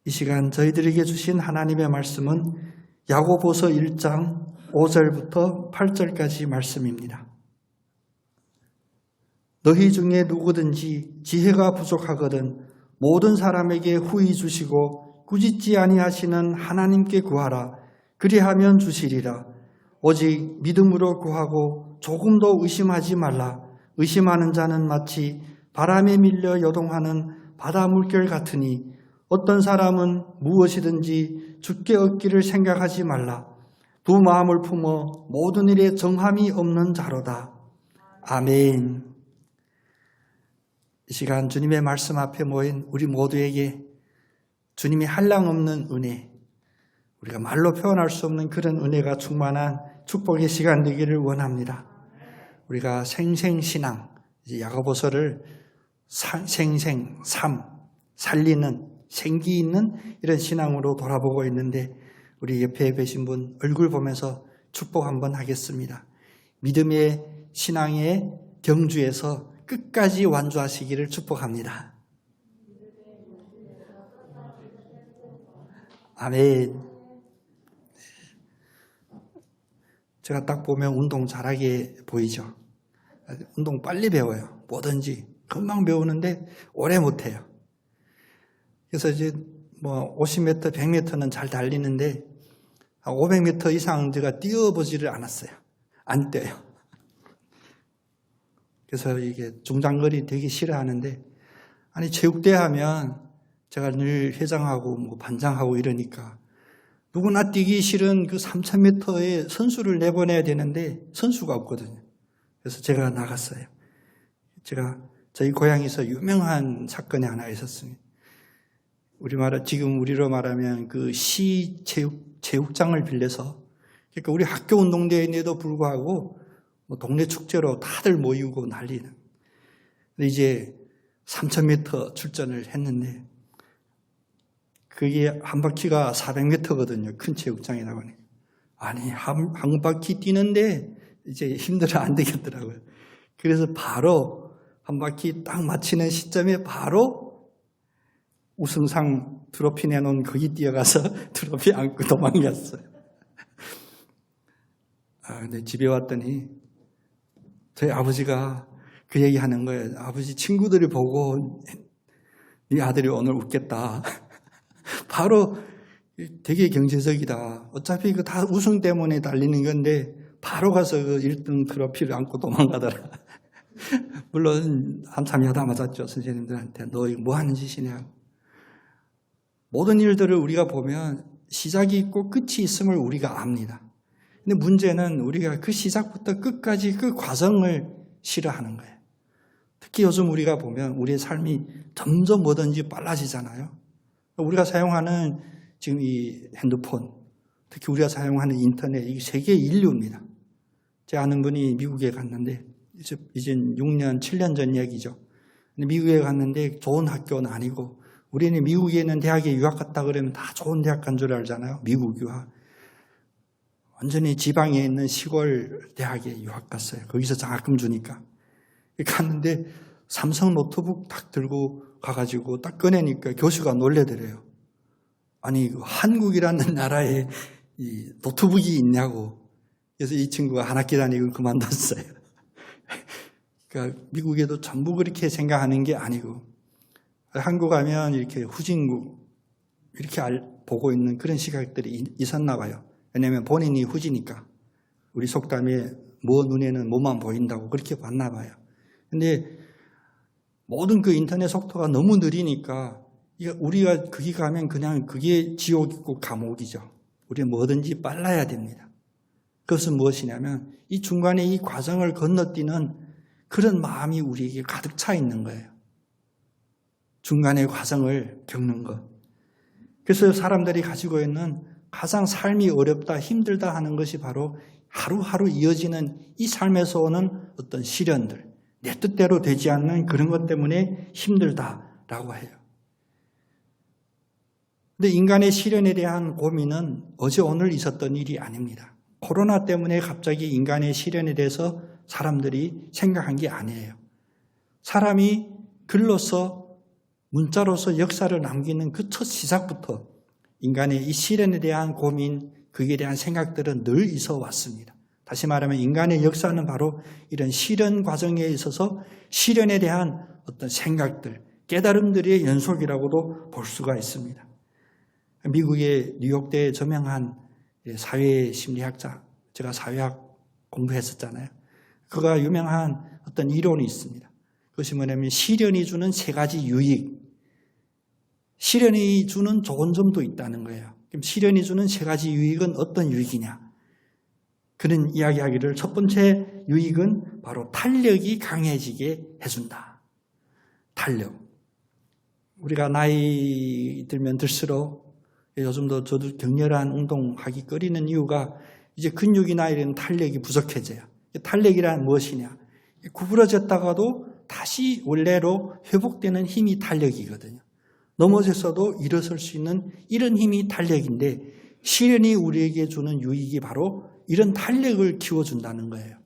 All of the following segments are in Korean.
이 시간 저희들에게 주신 하나님의 말씀은 야고보서 1장 5절부터 8절까지 말씀입니다. 너희 중에 누구든지 지혜가 부족하거든 모든 사람에게 후히 주시고 꾸짖지 아니하시는 하나님께 구하라. 그리하면 주시리라. 오직 믿음으로 구하고 조금도 의심하지 말라. 의심하는 자는 마치 바람에 밀려 요동하는 바다 물결 같으니 어떤 사람은 무엇이든지 주께 얻기를 생각하지 말라. 두 마음을 품어 모든 일에 정함이 없는 자로다. 아멘. 이 시간 주님의 말씀 앞에 모인 우리 모두에게 주님이 한량없는 은혜, 우리가 말로 표현할 수 없는 그런 은혜가 충만한 축복의 시간 되기를 원합니다. 우리가 생생신앙, 야고보서를 생생, 삶, 살리는, 생기 있는 이런 신앙으로 돌아보고 있는데 우리 옆에 계신 분 얼굴 보면서 축복 한번 하겠습니다. 믿음의 신앙의 경주에서 끝까지 완주하시기를 축복합니다. 아멘. 제가 딱 보면 운동 잘하게 보이죠. 운동 빨리 배워요. 뭐든지 금방 배우는데 오래 못해요. 그래서 이제 50m, 100m는 잘 달리는데 500m 이상 제가 뛰어보지를 않았어요. 안 뛰어요. 그래서 이게 중장거리 되게 싫어하는데, 아니 체육대회 하면 제가 늘 회장하고 반장하고 이러니까 누구나 뛰기 싫은 그 3000m의 선수를 내보내야 되는데 선수가 없거든요. 그래서 제가 나갔어요. 저희 고향에서 유명한 사건이 하나 있었습니다. 우리로 말하면 그 체육장을 빌려서, 그러니까 우리 학교 운동대회인데도 불구하고 동네 축제로 다들 모이고 난리는. 근데 이제 3000m 출전을 했는데 그게 한 바퀴가 400m거든요. 큰 체육장이다 보니까. 아니, 한 바퀴 뛰는데 이제 힘들어 안 되겠더라고요. 그래서 바로 한 바퀴 딱 마치는 시점에 바로 우승상 트로피 내놓은 거기 뛰어가서 트로피 안고 도망갔어요. 근데 집에 왔더니 저희 아버지가 그 얘기 하는 거예요. 아버지 친구들이 보고 네 아들이 오늘 웃겠다. 바로 되게 경제적이다. 어차피 그 다 우승 때문에 달리는 건데 바로 가서 그 1등 트로피를 안고 도망가더라. 물론 한참 야단 맞았죠. 선생님들한테. 너 이거 뭐 하는 짓이냐. 모든 일들을 우리가 보면 시작이 있고 끝이 있음을 우리가 압니다. 근데 문제는 우리가 그 시작부터 끝까지 그 과정을 싫어하는 거예요. 특히 요즘 우리가 보면 우리의 삶이 점점 뭐든지 빨라지잖아요. 우리가 사용하는 지금 이 핸드폰, 특히 우리가 사용하는 인터넷, 이게 세계 인류입니다. 제 아는 분이 미국에 갔는데, 이제 6년, 7년 전 이야기죠. 미국에 갔는데 좋은 학교는 아니고, 우리는 미국에 있는 대학에 유학 갔다 그러면 다 좋은 대학 간 줄 알잖아요. 미국 유학. 완전히 지방에 있는 시골 대학에 유학 갔어요. 거기서 장학금 주니까. 갔는데 삼성 노트북 딱 들고 가가지고 딱 꺼내니까 교수가 놀래더래요. 아니, 한국이라는 나라에 이 노트북이 있냐고. 그래서 이 친구가 한 학기 다니고 그만뒀어요. 그러니까 미국에도 전부 그렇게 생각하는 게 아니고, 한국 가면 이렇게 후진국, 이렇게 보고 있는 그런 시각들이 있었나 봐요. 왜냐하면 본인이 후지니까. 우리 속담에 눈에는 뭐만 보인다고 그렇게 봤나 봐요. 근데 모든 그 인터넷 속도가 너무 느리니까 우리가 거기 가면 그냥 그게 지옥이고 감옥이죠. 우리는 뭐든지 빨라야 됩니다. 그것은 무엇이냐면 이 중간에 이 과정을 건너뛰는 그런 마음이 우리에게 가득 차 있는 거예요. 중간의 과정을 겪는 것. 그래서 사람들이 가지고 있는 가장 삶이 어렵다, 힘들다 하는 것이 바로 하루하루 이어지는 이 삶에서 오는 어떤 시련들, 내 뜻대로 되지 않는 그런 것 때문에 힘들다라고 해요. 근데 인간의 시련에 대한 고민은 어제 오늘 있었던 일이 아닙니다. 코로나 때문에 갑자기 인간의 시련에 대해서 사람들이 생각한 게 아니에요. 사람이 글로써 문자로서 역사를 남기는 그 첫 시작부터 인간의 이 시련에 대한 고민, 거기에 대한 생각들은 늘 있어 왔습니다. 다시 말하면 인간의 역사는 바로 이런 시련 과정에 있어서 시련에 대한 어떤 생각들, 깨달음들의 연속이라고도 볼 수가 있습니다. 미국의 뉴욕대에 저명한 사회심리학자, 제가 사회학 공부했었잖아요. 그가 유명한 어떤 이론이 있습니다. 그것이 뭐냐면 시련이 주는 세 가지 유익, 시련이 주는 좋은 점도 있다는 거예요. 그럼 시련이 주는 세 가지 유익은 어떤 유익이냐? 그런 이야기하기를 첫 번째 유익은 바로 탄력이 강해지게 해준다. 탄력. 우리가 나이 들면 들수록 요즘도 저도 격렬한 운동하기 꺼리는 이유가 이제 근육이 나이는 탄력이 부족해져요. 탄력이란 무엇이냐? 구부러졌다가도 다시 원래로 회복되는 힘이 탄력이거든요. 넘어졌어도 일어설 수 있는 이런 힘이 탄력인데 시련이 우리에게 주는 유익이 바로 이런 탄력을 키워준다는 거예요.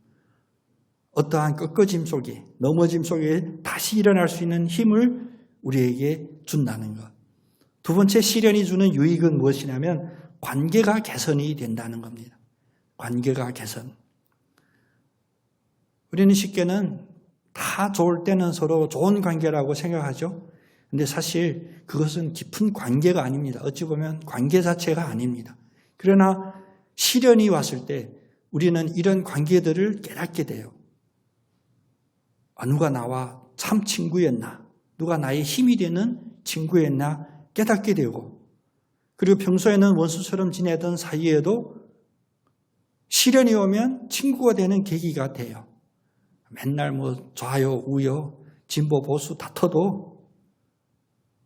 어떠한 꺾어짐 속에, 넘어짐 속에 다시 일어날 수 있는 힘을 우리에게 준다는 것. 두 번째 시련이 주는 유익은 무엇이냐면 관계가 개선이 된다는 겁니다. 관계가 개선. 우리는 쉽게는 다 좋을 때는 서로 좋은 관계라고 생각하죠. 근데 사실 그것은 깊은 관계가 아닙니다. 어찌 보면 관계 자체가 아닙니다. 그러나 시련이 왔을 때 우리는 이런 관계들을 깨닫게 돼요. 누가 나와 참 친구였나? 누가 나의 힘이 되는 친구였나? 깨닫게 되고, 그리고 평소에는 원수처럼 지내던 사이에도 시련이 오면 친구가 되는 계기가 돼요. 맨날 뭐 좌요, 우요, 진보, 보수 다퉈도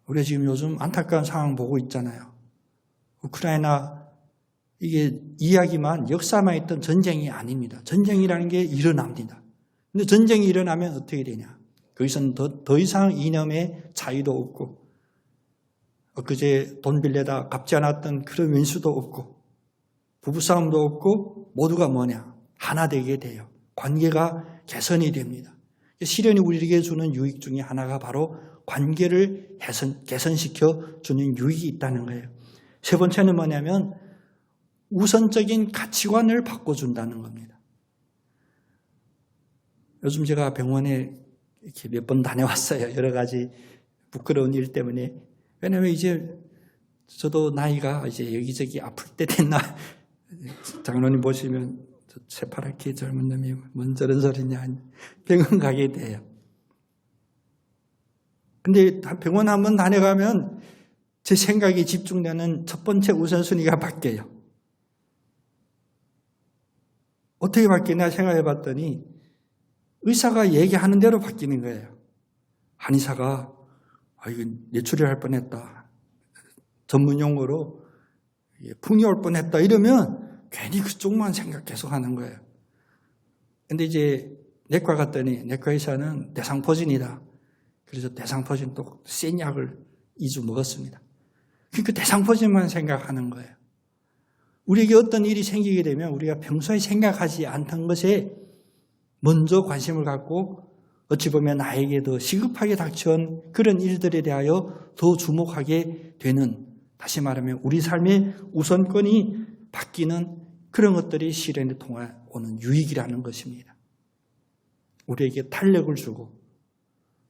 우리가 지금 요즘 안타까운 상황 보고 있잖아요. 우크라이나 이게 이야기만 역사만 있던 전쟁이 아닙니다. 전쟁이라는 게 일어납니다. 근데 전쟁이 일어나면 어떻게 되냐? 거기서는 더 이상 이념의 차이도 없고 엊그제 돈 빌려다 갚지 않았던 그런 왼수도 없고 부부싸움도 없고 모두가 뭐냐? 하나 되게 돼요. 관계가 개선이 됩니다. 시련이 우리에게 주는 유익 중에 하나가 바로 관계를 개선시켜 주는 유익이 있다는 거예요. 세 번째는 뭐냐면 우선적인 가치관을 바꿔준다는 겁니다. 요즘 제가 병원에 이렇게 몇 번 다녀왔어요. 여러 가지 부끄러운 일 때문에. 왜냐하면 이제 저도 나이가 이제 여기저기 아플 때 됐나. 장로님 보시면 새파랗게 젊은 놈이 뭔 저런 소리냐. 병원 가게 돼요. 근데 병원 한번 다녀가면 제 생각이 집중되는 첫 번째 우선순위가 바뀌어요. 어떻게 바뀌나 생각해 봤더니 의사가 얘기하는 대로 바뀌는 거예요. 한의사가 이거 뇌출혈할 뻔했다. 전문 용어로 풍이 올 뻔했다. 이러면 괜히 그쪽만 생각 계속 하는 거예요. 근데 이제 내과 갔더니 내과 의사는 대상포진이다. 그래서 대상포진 또 센 약을 2주 먹었습니다. 그러니까 대상포진만 생각하는 거예요. 우리에게 어떤 일이 생기게 되면 우리가 평소에 생각하지 않던 것에 먼저 관심을 갖고 어찌 보면 나에게 더 시급하게 닥쳐온 그런 일들에 대하여 더 주목하게 되는, 다시 말하면 우리 삶의 우선권이 바뀌는 그런 것들이 시련에 통해 오는 유익이라는 것입니다. 우리에게 탄력을 주고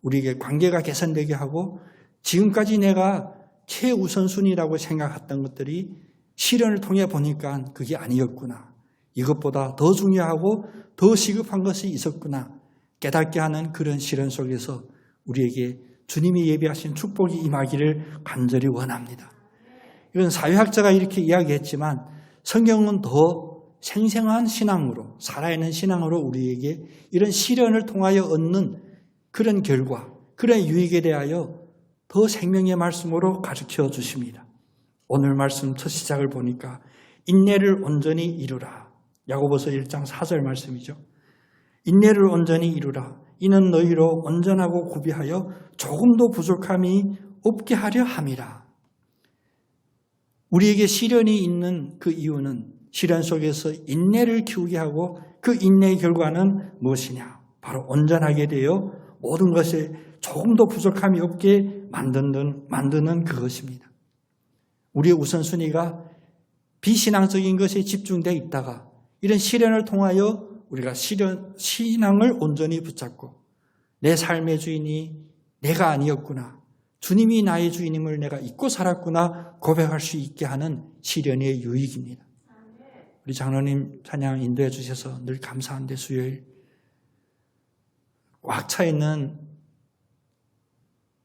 우리에게 관계가 개선되게 하고 지금까지 내가 최우선순위라고 생각했던 것들이 시련을 통해 보니까 그게 아니었구나. 이것보다 더 중요하고 더 시급한 것이 있었구나. 깨닫게 하는 그런 시련 속에서 우리에게 주님이 예비하신 축복이 임하기를 간절히 원합니다. 이건 사회학자가 이렇게 이야기했지만 성경은 더 생생한 신앙으로, 살아있는 신앙으로 우리에게 이런 시련을 통하여 얻는 그런 결과, 그런 유익에 대하여 더 생명의 말씀으로 가르쳐 주십니다. 오늘 말씀 첫 시작을 보니까 인내를 온전히 이루라. 야고보서 1장 4절 말씀이죠. 인내를 온전히 이루라. 이는 너희로 온전하고 구비하여 조금도 부족함이 없게 하려 함이라. 우리에게 시련이 있는 그 이유는 시련 속에서 인내를 키우게 하고 그 인내의 결과는 무엇이냐? 바로 온전하게 되어 모든 것에 조금도 부족함이 없게 만드는 그것입니다. 우리의 우선순위가 비신앙적인 것에 집중되어 있다가 이런 시련을 통하여 우리가 신앙을 온전히 붙잡고 내 삶의 주인이 내가 아니었구나, 주님이 나의 주인임을 내가 잊고 살았구나 고백할 수 있게 하는 시련의 유익입니다. 우리 장로님 찬양 인도해 주셔서 늘 감사한데 수요일 꽉 차 있는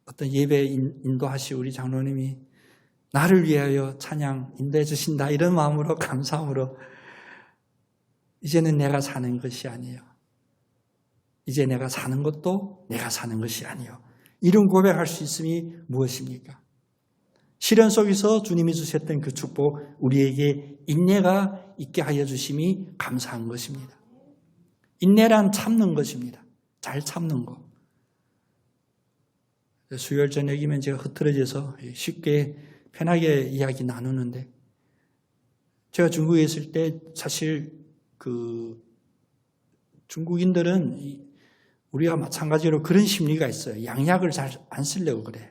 어떤 예배 인도하시 우리 장로님이 나를 위하여 찬양 인도해 주신다 이런 마음으로 감사함으로 이제는 내가 사는 것이 아니에요. 이제 내가 사는 것도 내가 사는 것이 아니에요. 이런 고백할 수 있음이 무엇입니까? 시련 속에서 주님이 주셨던 그 축복, 우리에게 인내가 있게 하여 주심이 감사한 것입니다. 인내란 참는 것입니다. 잘 참는 것. 수요일 저녁이면 제가 흐트러져서 쉽게 편하게 이야기 나누는데, 제가 중국에 있을 때 사실 중국인들은 우리와 마찬가지로 그런 심리가 있어요. 양약을 잘 안 쓰려고 그래요.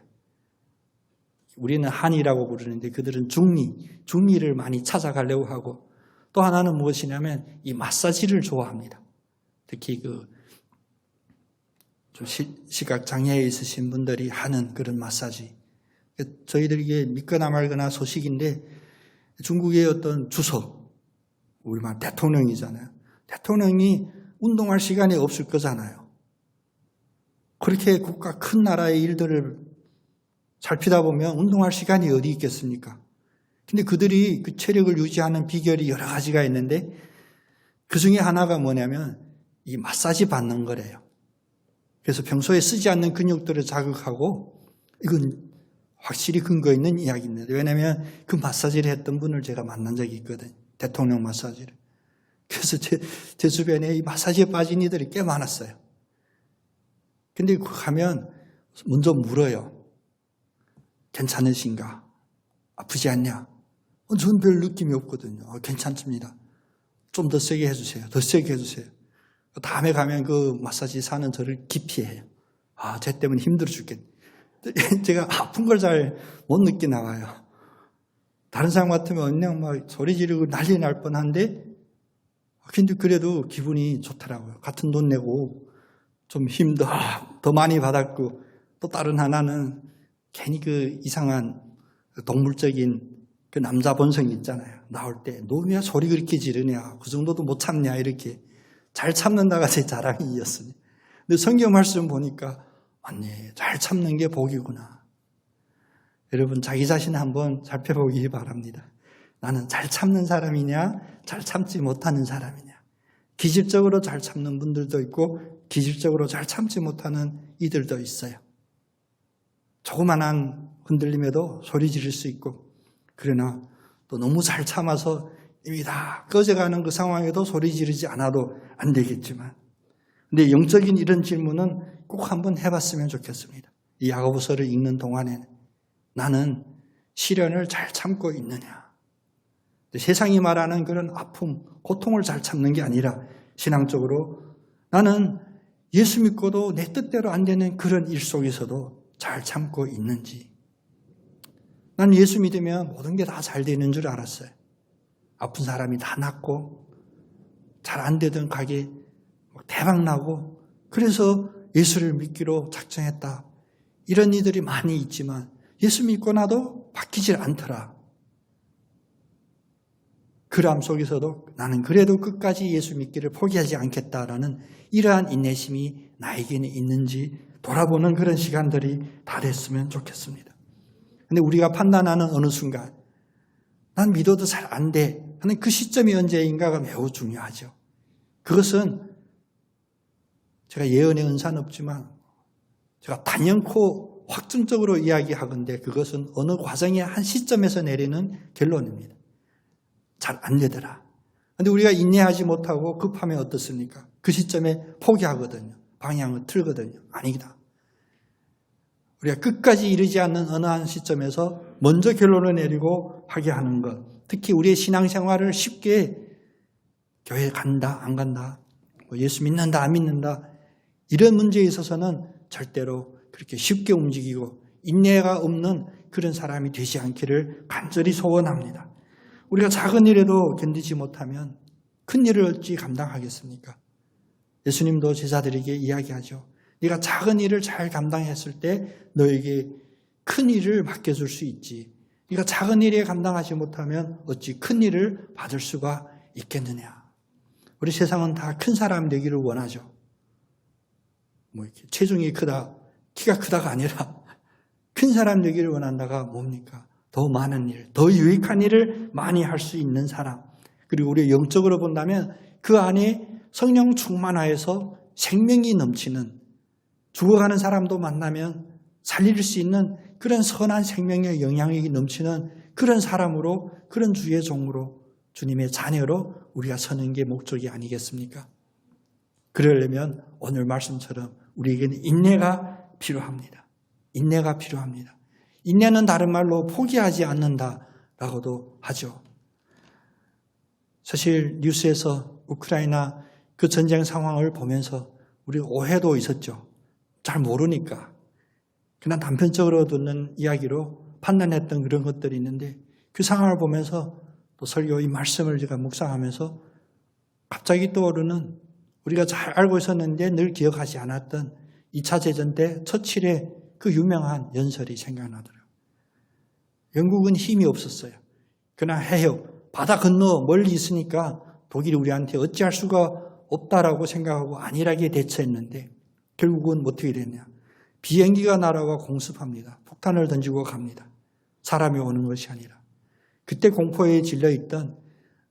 우리는 한이라고 부르는데 그들은 중리를 많이 찾아가려고 하고, 또 하나는 무엇이냐면 이 마사지를 좋아합니다. 특히 좀 시각 장애에 있으신 분들이 하는 그런 마사지. 저희들에게 믿거나 말거나 소식인데, 중국의 어떤 주석, 우리말 대통령이잖아요. 대통령이 운동할 시간이 없을 거잖아요. 그렇게 국가 큰 나라의 일들을 살피다 보면 운동할 시간이 어디 있겠습니까? 근데 그들이 그 체력을 유지하는 비결이 여러 가지가 있는데, 그 중에 하나가 뭐냐면 이 마사지 받는 거래요. 그래서 평소에 쓰지 않는 근육들을 자극하고, 이건 확실히 근거 있는 이야기입니다. 왜냐하면 그 마사지를 했던 분을 제가 만난 적이 있거든요. 대통령 마사지를. 그래서 제 주변에 이 마사지에 빠진 이들이 꽤 많았어요. 근데 가면 먼저 물어요. 괜찮으신가? 아프지 않냐? 저는 별 느낌이 없거든요. 괜찮습니다. 좀 더 세게 해주세요. 더 세게 해주세요. 다음에 가면 그 마사지 사는 저를 기피해요. 쟤 때문에 힘들어 죽겠네. 제가 아픈 걸 잘 못 느끼나 봐요. 다른 사람 같으면 그냥 막 소리 지르고 난리 날 뻔한데, 근데 그래도 기분이 좋더라고요. 같은 돈 내고 좀 힘도 더 많이 받았고, 또 다른 하나는 괜히 그 이상한 동물적인 그 남자 본성이 있잖아요. 나올 때 너 왜 소리 그렇게 지르냐, 그 정도도 못 참냐, 이렇게 잘 참는다가 제 자랑이었으니. 근데 성경 말씀 보니까 맞네, 잘 참는 게 복이구나. 여러분 자기 자신 한번 살펴보기 바랍니다. 나는 잘 참는 사람이냐, 잘 참지 못하는 사람이냐. 기질적으로 잘 참는 분들도 있고 기질적으로 잘 참지 못하는 이들도 있어요. 조그만한 흔들림에도 소리 지를 수 있고, 그러나 또 너무 잘 참아서 이미 다 꺼져가는 그 상황에도 소리 지르지 않아도 안 되겠지만, 근데 영적인 이런 질문은 꼭 한번 해봤으면 좋겠습니다. 이 야고보서를 읽는 동안에는 나는 시련을 잘 참고 있느냐. 세상이 말하는 그런 아픔, 고통을 잘 참는 게 아니라 신앙적으로 나는 예수 믿고도 내 뜻대로 안 되는 그런 일 속에서도 잘 참고 있는지. 난 예수 믿으면 모든 게 다 잘 되는 줄 알았어요. 아픈 사람이 다 낫고 잘 안 되던 가게 대박 나고, 그래서 예수를 믿기로 작정했다. 이런 이들이 많이 있지만 예수 믿고 나도 바뀌질 않더라. 그람 속에서도 나는 그래도 끝까지 예수 믿기를 포기하지 않겠다라는 이러한 인내심이 나에게는 있는지 돌아보는 그런 시간들이 다 됐으면 좋겠습니다. 근데 우리가 판단하는 어느 순간 난 믿어도 잘 안 돼 하는 그 시점이 언제인가가 매우 중요하죠. 그것은 제가 예언의 은사는 없지만 제가 단연코 확증적으로 이야기하건대 그것은 어느 과정의 한 시점에서 내리는 결론입니다. 잘 안 되더라. 그런데 우리가 인내하지 못하고 급하면 어떻습니까? 그 시점에 포기하거든요. 방향을 틀거든요. 아니다. 우리가 끝까지 이르지 않는 어느 한 시점에서 먼저 결론을 내리고 하게 하는 것. 특히 우리의 신앙생활을 쉽게 교회 간다, 안 간다, 예수 믿는다, 안 믿는다, 이런 문제에 있어서는 절대로 그렇게 쉽게 움직이고 인내가 없는 그런 사람이 되지 않기를 간절히 소원합니다. 우리가 작은 일에도 견디지 못하면 큰 일을 어찌 감당하겠습니까? 예수님도 제자들에게 이야기하죠. 네가 작은 일을 잘 감당했을 때 너에게 큰 일을 맡겨줄 수 있지. 네가 작은 일에 감당하지 못하면 어찌 큰 일을 받을 수가 있겠느냐. 우리 세상은 다 큰 사람 되기를 원하죠. 뭐 이렇게 체중이 크다, 키가 크다가 아니라 큰 사람 되기를 원한다가 뭡니까? 더 많은 일, 더 유익한 일을 많이 할 수 있는 사람. 그리고 우리 영적으로 본다면 그 안에 성령 충만하여서 생명이 넘치는, 죽어가는 사람도 만나면 살릴 수 있는 그런 선한 생명의 영향력이 넘치는 그런 사람으로, 그런 주의 종으로, 주님의 자녀로 우리가 서는 게 목적이 아니겠습니까? 그러려면 오늘 말씀처럼 우리에게는 인내가 필요합니다. 인내가 필요합니다. 인내는 다른 말로 포기하지 않는다라고도 하죠. 사실 뉴스에서 우크라이나 그 전쟁 상황을 보면서 우리 오해도 있었죠. 잘 모르니까. 그냥 단편적으로 듣는 이야기로 판단했던 그런 것들이 있는데 그 상황을 보면서 또 설교 이 말씀을 제가 묵상하면서 갑자기 떠오르는 우리가 잘 알고 있었는데 늘 기억하지 않았던 2차 대전 때 처칠의 그 유명한 연설이 생각나더라고요. 영국은 힘이 없었어요. 그러나 해협, 바다 건너 멀리 있으니까 독일이 우리한테 어찌할 수가 없다라고 생각하고 안일하게 대처했는데 결국은 어떻게 됐냐. 비행기가 날아와 공습합니다. 폭탄을 던지고 갑니다. 사람이 오는 것이 아니라. 그때 공포에 질려있던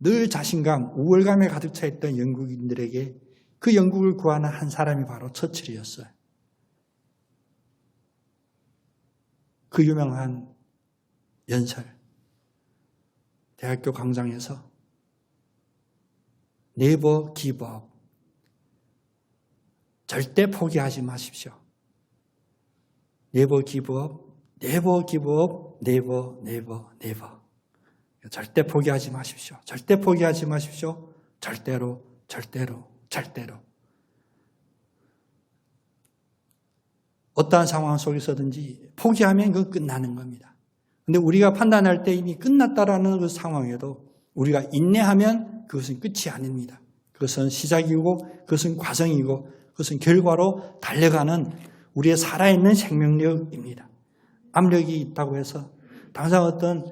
늘 자신감, 우월감에 가득 차 있던 영국인들에게 그 영국을 구하는 한 사람이 바로 처칠이었어요. 그 유명한 연설, 대학교 광장에서 Never give up. 절대 포기하지 마십시오. Never give up, never give up, never, never, never. 절대 포기하지 마십시오. 절대 포기하지 마십시오. 절대로, 절대로, 절대로. 어떠한 상황 속에서든지 포기하면 그건 끝나는 겁니다. 근데 우리가 판단할 때 이미 끝났다라는 그 상황에도 우리가 인내하면 그것은 끝이 아닙니다. 그것은 시작이고 그것은 과정이고 그것은 결과로 달려가는 우리의 살아있는 생명력입니다. 압력이 있다고 해서 당장 어떤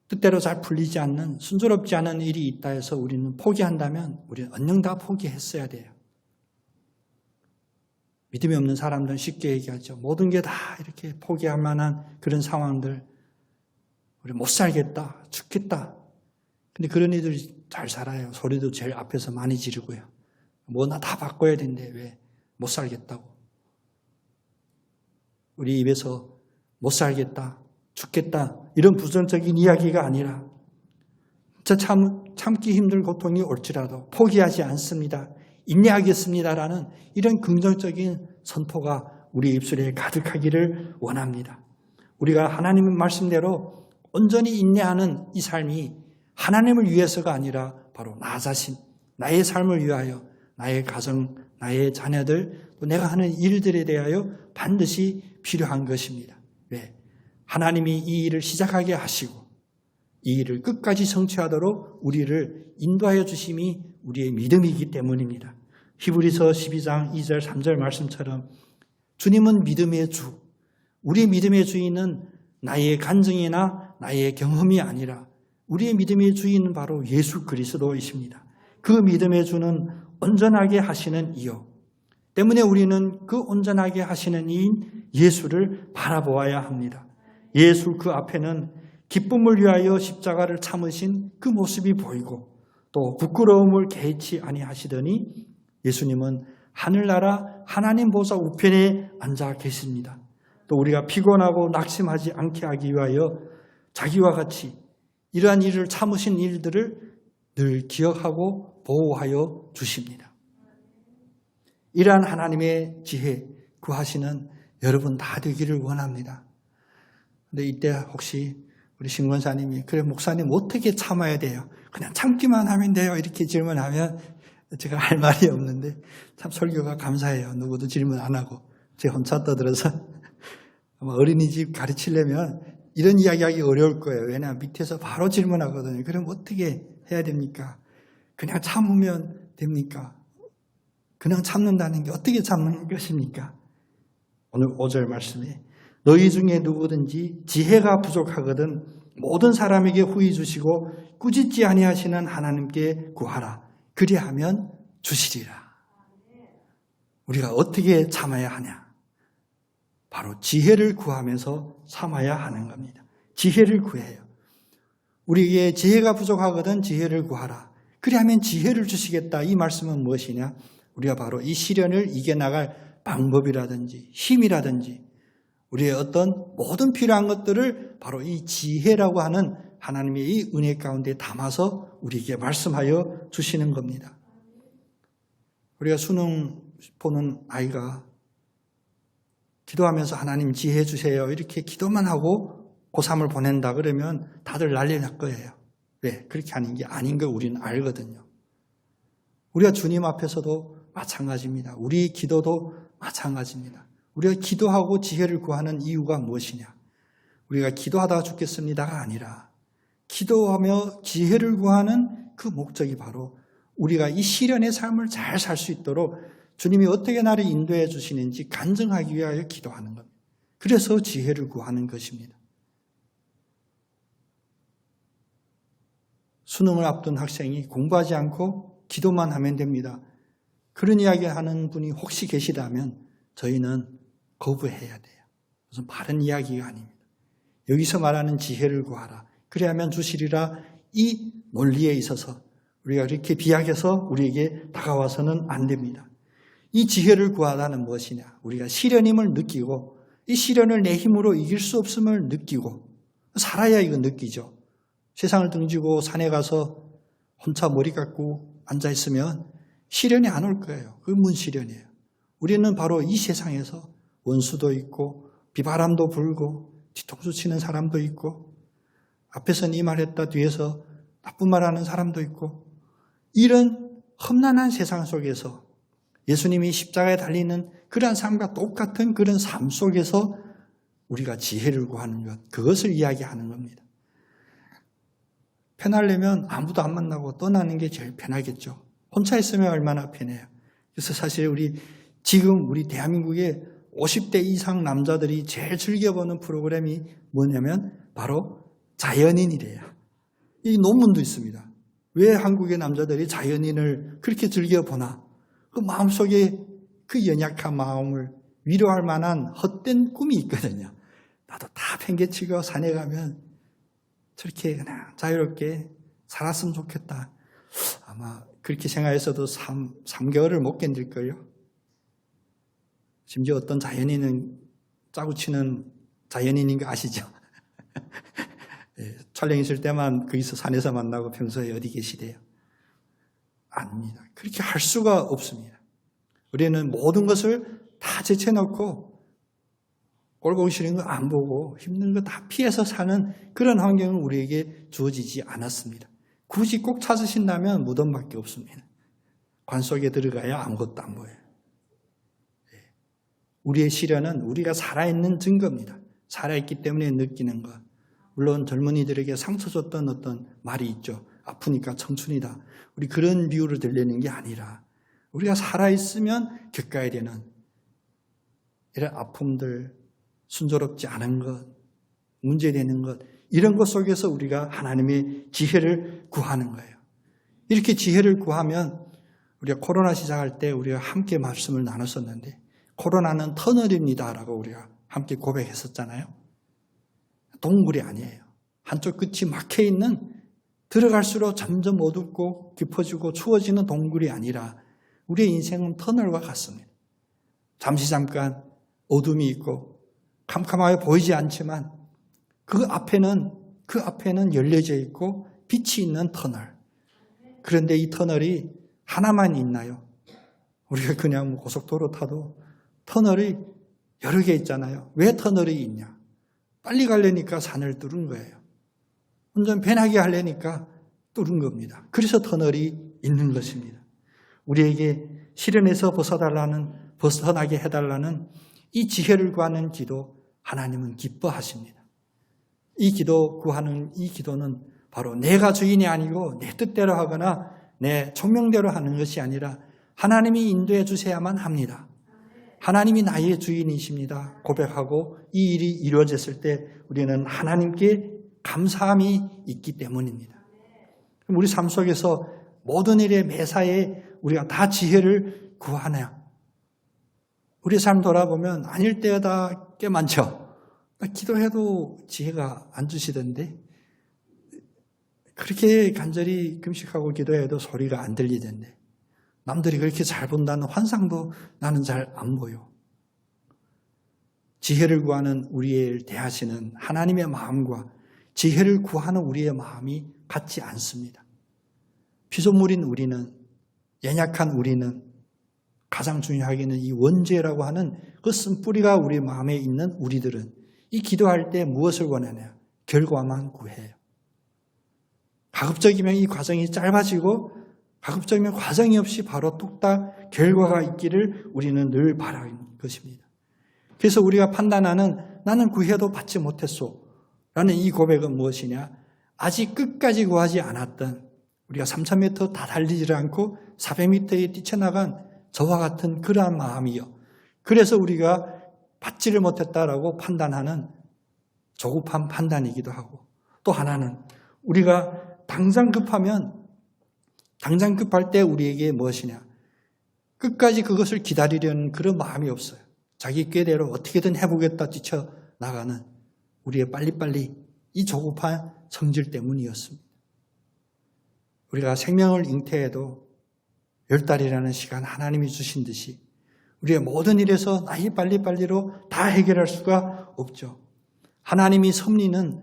뜻대로 잘 풀리지 않는 순조롭지 않은 일이 있다 해서 우리는 포기한다면 우리는 언능 다 포기했어야 돼요. 믿음이 없는 사람들은 쉽게 얘기하죠. 모든 게 다 이렇게 포기할 만한 그런 상황들. 우리 못 살겠다, 죽겠다. 근데 그런 이들이 잘 살아요. 소리도 제일 앞에서 많이 지르고요. 뭐 나 다 바꿔야 되는데 왜 못 살겠다고. 우리 입에서 못 살겠다, 죽겠다 이런 부정적인 이야기가 아니라 진짜 참기 힘든 고통이 올지라도 포기하지 않습니다. 인내하겠습니다라는 이런 긍정적인 선포가 우리 입술에 가득하기를 원합니다. 우리가 하나님의 말씀대로 온전히 인내하는 이 삶이 하나님을 위해서가 아니라 바로 나 자신, 나의 삶을 위하여 나의 가정, 나의 자녀들, 또 내가 하는 일들에 대하여 반드시 필요한 것입니다. 왜? 하나님이 이 일을 시작하게 하시고 이 일을 끝까지 성취하도록 우리를 인도하여 주심이 우리의 믿음이기 때문입니다. 히브리서 12장 2절 3절 말씀처럼 주님은 믿음의 주, 우리의 믿음의 주인은 나의 간증이나 나의 경험이 아니라 우리의 믿음의 주인은 바로 예수 그리스도이십니다. 그 믿음의 주는 온전하게 하시는 이요. 때문에 우리는 그 온전하게 하시는 이인 예수를 바라보아야 합니다. 예수 그 앞에는 기쁨을 위하여 십자가를 참으신 그 모습이 보이고 또 부끄러움을 개의치 아니하시더니 예수님은 하늘나라 하나님 보좌 우편에 앉아 계십니다. 또 우리가 피곤하고 낙심하지 않게 하기 위하여 자기와 같이 이러한 일을 참으신 일들을 늘 기억하고 보호하여 주십니다. 이러한 하나님의 지혜 구하시는 여러분 다 되기를 원합니다. 근데 이때 혹시 우리 신권사님이 그래 목사님 어떻게 참아야 돼요? 그냥 참기만 하면 돼요. 이렇게 질문하면 제가 할 말이 없는데 참 설교가 감사해요. 누구도 질문 안 하고 제 혼자 떠들어서 아마 어린이집 가르치려면 이런 이야기하기 어려울 거예요. 왜냐하면 밑에서 바로 질문하거든요. 그럼 어떻게 해야 됩니까? 그냥 참으면 됩니까? 그냥 참는다는 게 어떻게 참는 것입니까? 오늘 5절 말씀에 너희 중에 누구든지 지혜가 부족하거든 모든 사람에게 후히 주시고 꾸짖지 아니하시는 하나님께 구하라. 그리하면 주시리라. 우리가 어떻게 참아야 하냐? 바로 지혜를 구하면서 참아야 하는 겁니다. 지혜를 구해요. 우리에게 지혜가 부족하거든 지혜를 구하라. 그리하면 지혜를 주시겠다. 이 말씀은 무엇이냐? 우리가 바로 이 시련을 이겨나갈 방법이라든지 힘이라든지 우리의 어떤 모든 필요한 것들을 바로 이 지혜라고 하는 하나님의 이 은혜 가운데 담아서 우리에게 말씀하여 주시는 겁니다. 우리가 수능 보는 아이가 기도하면서 하나님 지혜 주세요 이렇게 기도만 하고 고3을 보낸다 그러면 다들 난리 날 거예요. 왜? 그렇게 하는 게 아닌 걸 우리는 알거든요. 우리가 주님 앞에서도 마찬가지입니다. 우리 기도도 마찬가지입니다. 우리가 기도하고 지혜를 구하는 이유가 무엇이냐? 우리가 기도하다가 죽겠습니다가 아니라 기도하며 지혜를 구하는 그 목적이 바로 우리가 이 시련의 삶을 잘 살 수 있도록 주님이 어떻게 나를 인도해 주시는지 간증하기 위하여 기도하는 겁니다. 그래서 지혜를 구하는 것입니다. 수능을 앞둔 학생이 공부하지 않고 기도만 하면 됩니다. 그런 이야기 하는 분이 혹시 계시다면 저희는 거부해야 돼요. 무슨 바른 이야기가 아닙니다. 여기서 말하는 지혜를 구하라. 그래야만 주시리라 이 논리에 있어서 우리가 그렇게 비약해서 우리에게 다가와서는 안 됩니다. 이 지혜를 구하다는 무엇이냐? 우리가 시련임을 느끼고 이 시련을 내 힘으로 이길 수 없음을 느끼고 살아야 이거 느끼죠. 세상을 등지고 산에 가서 혼자 머리 깎고 앉아있으면 시련이 안 올 거예요. 그건 뭔 시련이에요? 우리는 바로 이 세상에서 원수도 있고 비바람도 불고 뒤통수 치는 사람도 있고 앞에서는 이 말했다 뒤에서 나쁜 말하는 사람도 있고 이런 험난한 세상 속에서 예수님이 십자가에 달리는 그런 삶과 똑같은 그런 삶 속에서 우리가 지혜를 구하는 것, 그것을 이야기하는 겁니다. 편하려면 아무도 안 만나고 떠나는 게 제일 편하겠죠. 혼자 있으면 얼마나 편해요. 그래서 사실 지금 우리 대한민국의 50대 이상 남자들이 제일 즐겨보는 프로그램이 뭐냐면 바로 자연인이래요. 이 논문도 있습니다. 왜 한국의 남자들이 자연인을 그렇게 즐겨보나? 그 마음속에 그 연약한 마음을 위로할 만한 헛된 꿈이 있거든요. 나도 다 팽개치고 산에 가면 저렇게 그냥 자유롭게 살았으면 좋겠다. 아마 그렇게 생각해서도 3개월을 못 견딜걸요. 심지어 어떤 자연인은 짜고 치는 자연인인 거 아시죠? 촬영 있을 때만 거기서 산에서 만나고 평소에 어디 계시대요? 아닙니다. 그렇게 할 수가 없습니다. 우리는 모든 것을 다 제쳐놓고 꼴 보기 싫은 거 안 보고 힘든 거 다 피해서 사는 그런 환경은 우리에게 주어지지 않았습니다. 굳이 꼭 찾으신다면 무덤밖에 없습니다. 관 속에 들어가야 아무것도 안 보여요. 우리의 시련은 우리가 살아있는 증거입니다. 살아있기 때문에 느끼는 것. 물론 젊은이들에게 상처 줬던 어떤 말이 있죠. 아프니까 청춘이다. 우리 그런 비유를 들리는 게 아니라 우리가 살아있으면 겪어야 되는 이런 아픔들, 순조롭지 않은 것, 문제되는 것, 이런 것 속에서 우리가 하나님의 지혜를 구하는 거예요. 이렇게 지혜를 구하면 우리가 코로나 시작할 때 우리가 함께 말씀을 나눴었는데 코로나는 터널입니다라고 우리가 함께 고백했었잖아요. 동굴이 아니에요. 한쪽 끝이 막혀있는 들어갈수록 점점 어둡고 깊어지고 추워지는 동굴이 아니라 우리의 인생은 터널과 같습니다. 잠깐 어둠이 있고 캄캄하게 보이지 않지만 그 앞에는 열려져 있고 빛이 있는 터널. 그런데 이 터널이 하나만 있나요? 우리가 그냥 고속도로 타도 터널이 여러 개 있잖아요. 왜 터널이 있냐? 빨리 가려니까 산을 뚫은 거예요. 운전 편하게 하려니까 뚫은 겁니다. 그래서 터널이 있는 것입니다. 우리에게 시련에서 벗어나게 해달라는 이 지혜를 구하는 기도 하나님은 기뻐하십니다. 이 기도 구하는 이 기도는 바로 내가 주인이 아니고 내 뜻대로 하거나 내 총명대로 하는 것이 아니라 하나님이 인도해 주셔야만 합니다. 하나님이 나의 주인이십니다. 고백하고 이 일이 이루어졌을 때 우리는 하나님께 감사함이 있기 때문입니다. 우리 삶 속에서 모든 일의 매사에 우리가 다 지혜를 구하나요? 우리 삶 돌아보면 아닐 때가 꽤 많죠. 기도해도 지혜가 안 주시던데, 그렇게 간절히 금식하고 기도해도 소리가 안 들리던데, 남들이 그렇게 잘 본다는 환상도 나는 잘 안 보여. 지혜를 구하는 우리를 대하시는 하나님의 마음과 지혜를 구하는 우리의 마음이 같지 않습니다. 피조물인 우리는, 연약한 우리는, 가장 중요하게는 이 원죄라고 하는 그 쓴뿌리가 우리 마음에 있는 우리들은 이 기도할 때 무엇을 원하냐? 결과만 구해요. 가급적이면 이 과정이 짧아지고 가급적이면 과정이 없이 바로 뚝딱 결과가 있기를 우리는 늘 바라는 것입니다. 그래서 우리가 판단하는 나는 구해도 받지 못했소 라는 이 고백은 무엇이냐? 아직 끝까지 구하지 않았던, 우리가 3000m 다 달리지 않고 400m에 뛰쳐나간 저와 같은 그러한 마음이요. 그래서 우리가 받지를 못했다라고 판단하는 조급한 판단이기도 하고, 또 하나는 우리가 당장 급할 때 우리에게 무엇이냐? 끝까지 그것을 기다리려는 그런 마음이 없어요. 자기 꾀대로 어떻게든 해보겠다 뛰쳐나가는 우리의 빨리빨리 이 조급한 성질 때문이었습니다. 우리가 생명을 잉태해도 10달이라는 시간 하나님이 주신 듯이 우리의 모든 일에서 나이 빨리빨리로 다 해결할 수가 없죠. 하나님이 섭리는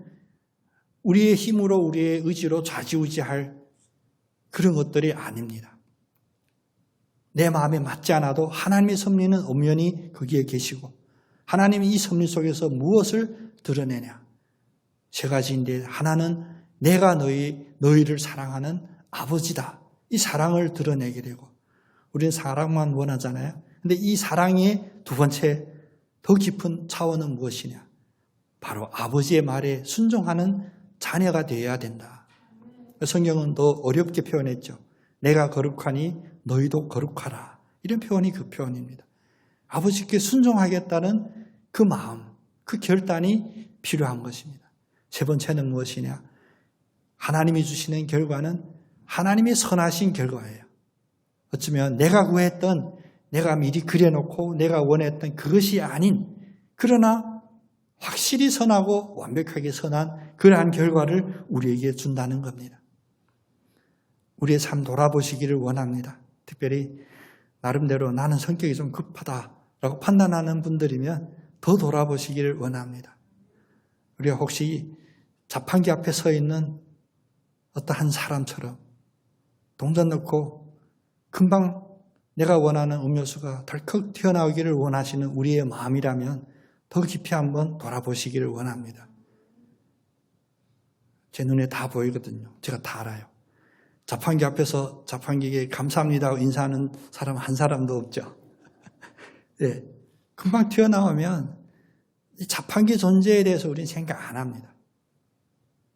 우리의 힘으로 우리의 의지로 좌지우지할 그런 것들이 아닙니다. 내 마음에 맞지 않아도 하나님의 섭리는 엄연히 거기에 계시고, 하나님이 이 섭리 속에서 무엇을 드러내냐? 세 가지인데, 하나는 내가 너희를 사랑하는 아버지다. 이 사랑을 드러내게 되고, 우리는 사랑만 원하잖아요. 근데 이 사랑의 두 번째 더 깊은 차원은 무엇이냐? 바로 아버지의 말에 순종하는 자녀가 되어야 된다. 성경은 더 어렵게 표현했죠. 내가 거룩하니 너희도 거룩하라. 이런 표현이 그 표현입니다. 아버지께 순종하겠다는 그 마음, 그 결단이 필요한 것입니다. 세 번째는 무엇이냐? 하나님이 주시는 결과는 하나님의 선하신 결과예요. 어쩌면 내가 구했던, 내가 미리 그려놓고 내가 원했던 그것이 아닌, 그러나 확실히 선하고 완벽하게 선한 그러한 결과를 우리에게 준다는 겁니다. 우리의 삶 돌아보시기를 원합니다. 특별히 나름대로 나는 성격이 좀 급하다라고 판단하는 분들이면 더 돌아보시기를 원합니다. 우리가 혹시 자판기 앞에 서 있는 어떠한 사람처럼 동전 넣고 금방 내가 원하는 음료수가 덜컥 튀어나오기를 원하시는 우리의 마음이라면 더 깊이 한번 돌아보시기를 원합니다. 제 눈에 다 보이거든요. 제가 다 알아요. 자판기 앞에서 자판기에게 감사합니다 하고 인사하는 사람 한 사람도 없죠. 네, 금방 튀어나오면 이 자판기 존재에 대해서 우리는 생각 안 합니다.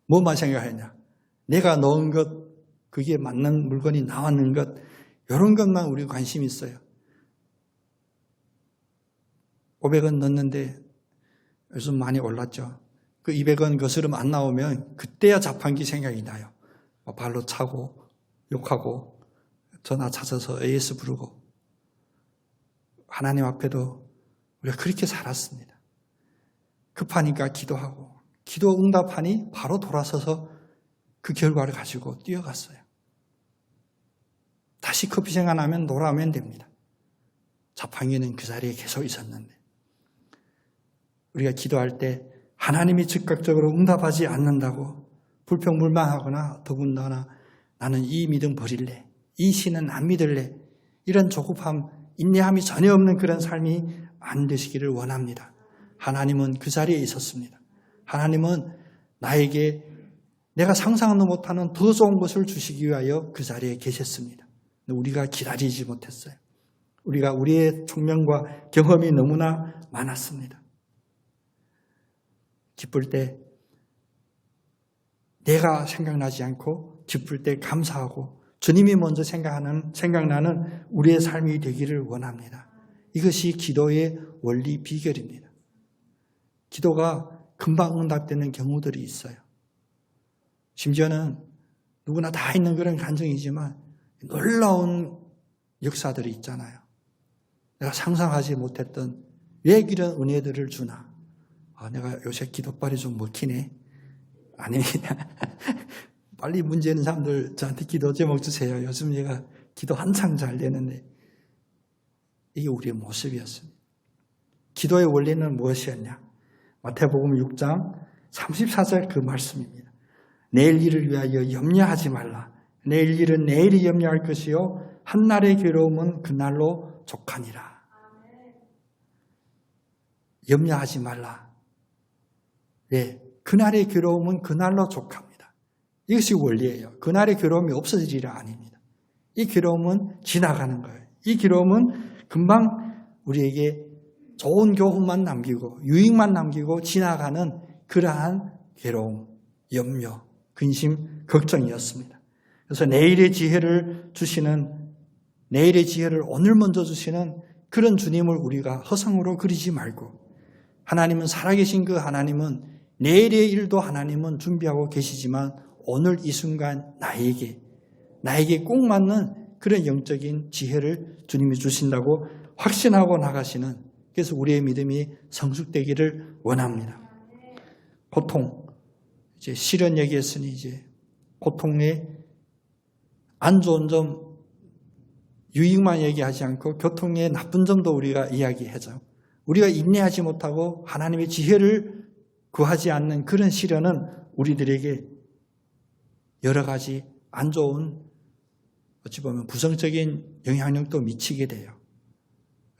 뭐만 생각하냐? 내가 넣은 것, 그게 맞는 물건이 나왔는 것, 이런 것만 우리 관심이 있어요. 500원 넣었는데 요즘 많이 올랐죠. 그 200원 거스름 안 나오면 그때야 자판기 생각이 나요. 발로 차고 욕하고 전화 찾아서 AS 부르고. 하나님 앞에도 우리가 그렇게 살았습니다. 급하니까 기도하고, 기도 응답하니 바로 돌아서서 그 결과를 가지고 뛰어갔어요. 다시 커피 생각나면 놀아오면 됩니다. 자판기는 그 자리에 계속 있었는데, 우리가 기도할 때 하나님이 즉각적으로 응답하지 않는다고 불평불만하거나 더군다나 나는 이 믿음 버릴래, 이 신은 안 믿을래, 이런 조급함, 인내함이 전혀 없는 그런 삶이 안 되시기를 원합니다. 하나님은 그 자리에 있었습니다. 하나님은 나에게 내가 상상도 못하는 더 좋은 것을 주시기 위하여 그 자리에 계셨습니다. 우리가 기다리지 못했어요. 우리의 총명과 경험이 너무나 많았습니다. 기쁠 때 내가 생각나지 않고 기쁠 때 감사하고 주님이 먼저 생각나는 우리의 삶이 되기를 원합니다. 이것이 기도의 원리 비결입니다. 기도가 금방 응답되는 경우들이 있어요. 심지어는 누구나 다 있는 그런 감정이지만 놀라운 역사들이 있잖아요. 내가 상상하지 못했던 왜 이런 은혜들을 주나. 내가 요새 기도빨이 좀 먹히네. 아닙니다. 빨리 문제 있는 사람들 저한테 기도 제목 주세요. 요즘 제가 기도 한창 잘 되는데. 이게 우리의 모습이었습니다. 기도의 원리는 무엇이었냐? 마태복음 6장 34절 그 말씀입니다. 내일 일을 위하여 염려하지 말라. 내일 일은 내일이 염려할 것이요 한날의 괴로움은 그날로 족하니라. 염려하지 말라. 네, 그날의 괴로움은 그날로 족합니다. 이것이 원리예요. 그날의 괴로움이 없어지리라 아닙니다. 이 괴로움은 지나가는 거예요. 이 괴로움은 금방 우리에게 좋은 교훈만 남기고 유익만 남기고 지나가는 그러한 괴로움, 염려, 근심, 걱정이었습니다. 그래서 내일의 지혜를 오늘 먼저 주시는 그런 주님을 우리가 허상으로 그리지 말고 하나님은 살아계신 그 하나님은 내일의 일도 하나님은 준비하고 계시지만 오늘 이 순간 나에게 꼭 맞는 그런 영적인 지혜를 주님이 주신다고 확신하고 나가시는 그래서 우리의 믿음이 성숙되기를 원합니다. 고통, 이제 실현 얘기했으니 이제 고통의 안 좋은 점, 유익만 얘기하지 않고 고통의 나쁜 점도 우리가 이야기하죠. 우리가 인내하지 못하고 하나님의 지혜를 구하지 않는 그런 시련은 우리들에게 여러 가지 안 좋은 어찌 보면 부정적인 영향력도 미치게 돼요.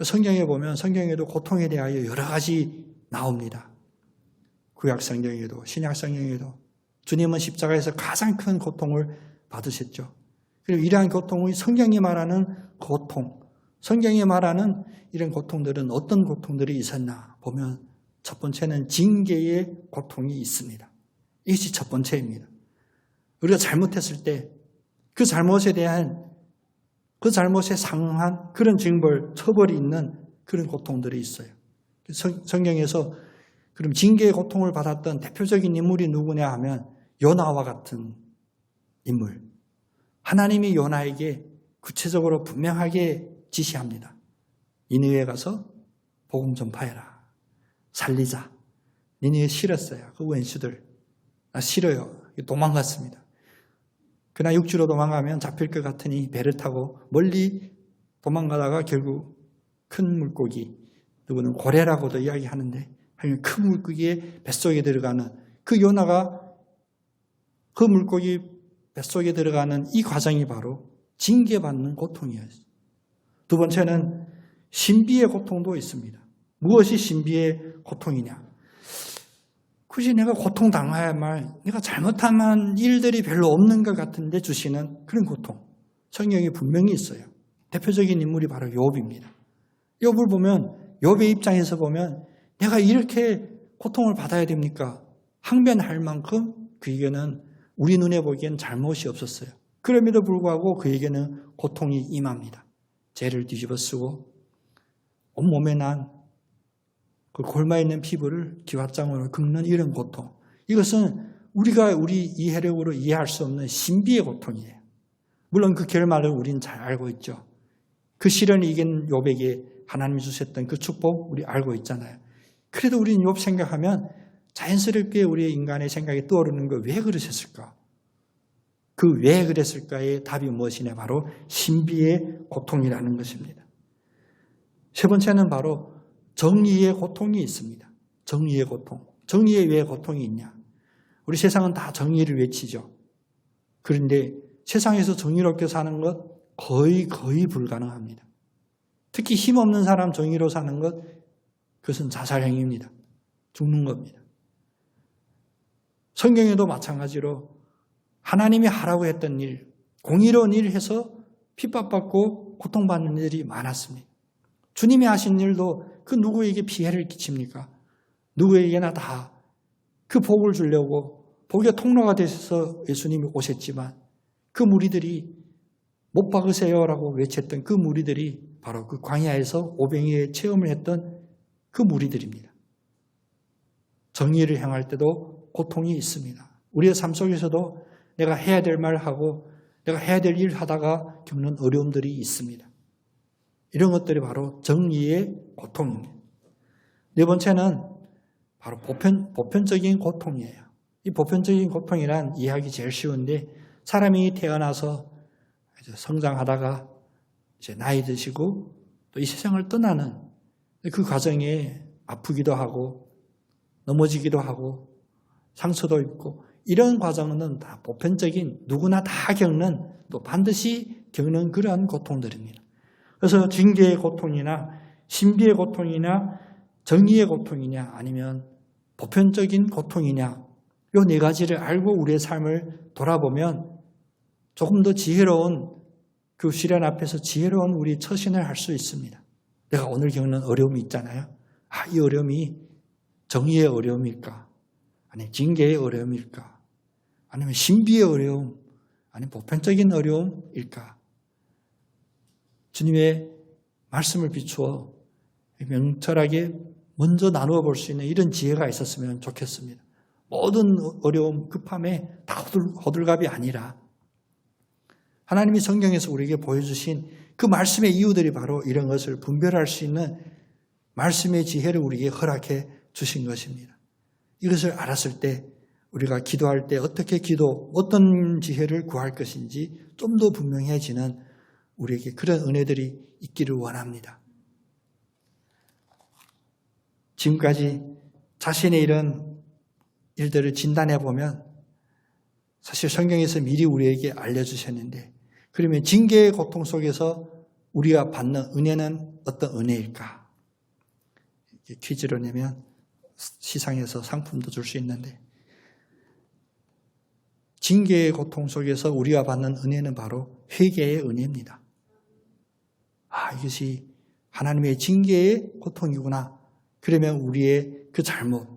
성경에 보면 성경에도 고통에 대하여 여러 가지 나옵니다. 구약 성경에도 신약 성경에도 주님은 십자가에서 가장 큰 고통을 받으셨죠. 그리고 이러한 고통이 성경이 말하는 고통, 성경이 말하는 이런 고통들은 어떤 고통들이 있었나 보면 첫 번째는 징계의 고통이 있습니다. 이것이 첫 번째입니다. 우리가 잘못했을 때 그 잘못에 대한 그 잘못에 상응한 그런 징벌, 처벌이 있는 그런 고통들이 있어요. 성경에서 그럼 징계의 고통을 받았던 대표적인 인물이 누구냐 하면 요나와 같은 인물. 하나님이 요나에게 구체적으로 분명하게 지시합니다. 니느웨에 가서 복음 전파해라. 살리자. 니느웨 싫었어요. 그 원수들. 싫어요. 도망갔습니다. 그러나 육지로 도망가면 잡힐 것 같으니 배를 타고 멀리 도망가다가 결국 큰 물고기, 누구는 고래라고도 이야기하는데 큰 물고기의 뱃속에 들어가는 그 요나가 그 물고기 뱃속에 들어가는 이 과정이 바로 징계받는 고통이었어요. 두 번째는 신비의 고통도 있습니다. 무엇이 신비의 고통이냐? 굳이 내가 고통당해야만 내가 잘못한 일들이 별로 없는 것 같은데 주시는 그런 고통. 성경에 분명히 있어요. 대표적인 인물이 바로 욥입니다. 욥을 보면 욥의 입장에서 보면 내가 이렇게 고통을 받아야 됩니까? 항변할 만큼 그에게는 우리 눈에 보기엔 잘못이 없었어요. 그럼에도 불구하고 그에게는 고통이 임합니다. 죄를 뒤집어 쓰고 온몸에 난 그 골마있는 피부를 기왓장으로 긁는 이런 고통. 이것은 우리가 우리 이해력으로 이해할 수 없는 신비의 고통이에요. 물론 그 결말을 우리는 잘 알고 있죠. 그 시련을 이긴 욥에게 하나님이 주셨던 그 축복 우리 알고 있잖아요. 그래도 우리는 욥 생각하면 자연스럽게 우리의 인간의 생각이 떠오르는 거 왜 그러셨을까? 그 왜 그랬을까의 답이 무엇이냐? 바로 신비의 고통이라는 것입니다. 세 번째는 바로 정의의 고통이 있습니다. 정의의 고통. 정의에 왜 고통이 있냐? 우리 세상은 다 정의를 외치죠. 그런데 세상에서 정의롭게 사는 것 거의 불가능합니다. 특히 힘없는 사람 정의로 사는 것 그것은 자살행위입니다. 죽는 겁니다. 성경에도 마찬가지로 하나님이 하라고 했던 일, 공의로운 일을 해서 핍박받고 고통받는 일이 많았습니다. 주님이 하신 일도 그 누구에게 피해를 끼칩니까? 누구에게나 다 그 복을 주려고 복의 통로가 되셔서 예수님이 오셨지만 그 무리들이 못 박으세요라고 외쳤던 그 무리들이 바로 그 광야에서 오병이의 체험을 했던 그 무리들입니다. 정의를 향할 때도 고통이 있습니다. 우리의 삶 속에서도 내가 해야 될 말 하고 내가 해야 될 일 하다가 겪는 어려움들이 있습니다. 이런 것들이 바로 정의의 고통입니다. 네 번째는 바로 보편적인 고통이에요. 이 보편적인 고통이란 이해하기 제일 쉬운데 사람이 태어나서 이제 성장하다가 이제 나이 드시고 또 이 세상을 떠나는 그 과정에 아프기도 하고 넘어지기도 하고 상처도 입고 이런 과정은 다 보편적인 누구나 다 겪는 또 반드시 겪는 그러한 고통들입니다. 그래서 징계의 고통이나 신비의 고통이나 정의의 고통이냐 아니면 보편적인 고통이냐 이 네 가지를 알고 우리의 삶을 돌아보면 조금 더 지혜로운 그 시련 앞에서 지혜로운 우리 처신을 할 수 있습니다. 내가 오늘 겪는 어려움이 있잖아요. 이 어려움이 정의의 어려움일까? 아니면 징계의 어려움일까? 아니면 신비의 어려움? 아니면 보편적인 어려움일까? 주님의 말씀을 비추어 명철하게 먼저 나누어 볼 수 있는 이런 지혜가 있었으면 좋겠습니다. 모든 어려움, 급함에 다 호들갑이 아니라 하나님이 성경에서 우리에게 보여주신 그 말씀의 이유들이 바로 이런 것을 분별할 수 있는 말씀의 지혜를 우리에게 허락해 주신 것입니다. 이것을 알았을 때 우리가 기도할 때 어떻게 어떤 지혜를 구할 것인지 좀 더 분명해지는 우리에게 그런 은혜들이 있기를 원합니다. 지금까지 자신의 이런 일들을 진단해 보면 사실 성경에서 미리 우리에게 알려주셨는데 그러면 징계의 고통 속에서 우리가 받는 은혜는 어떤 은혜일까? 퀴즈로 내면 시상에서 상품도 줄 수 있는데 징계의 고통 속에서 우리가 받는 은혜는 바로 회개의 은혜입니다. 이것이 하나님의 징계의 고통이구나. 그러면 우리의 그 잘못,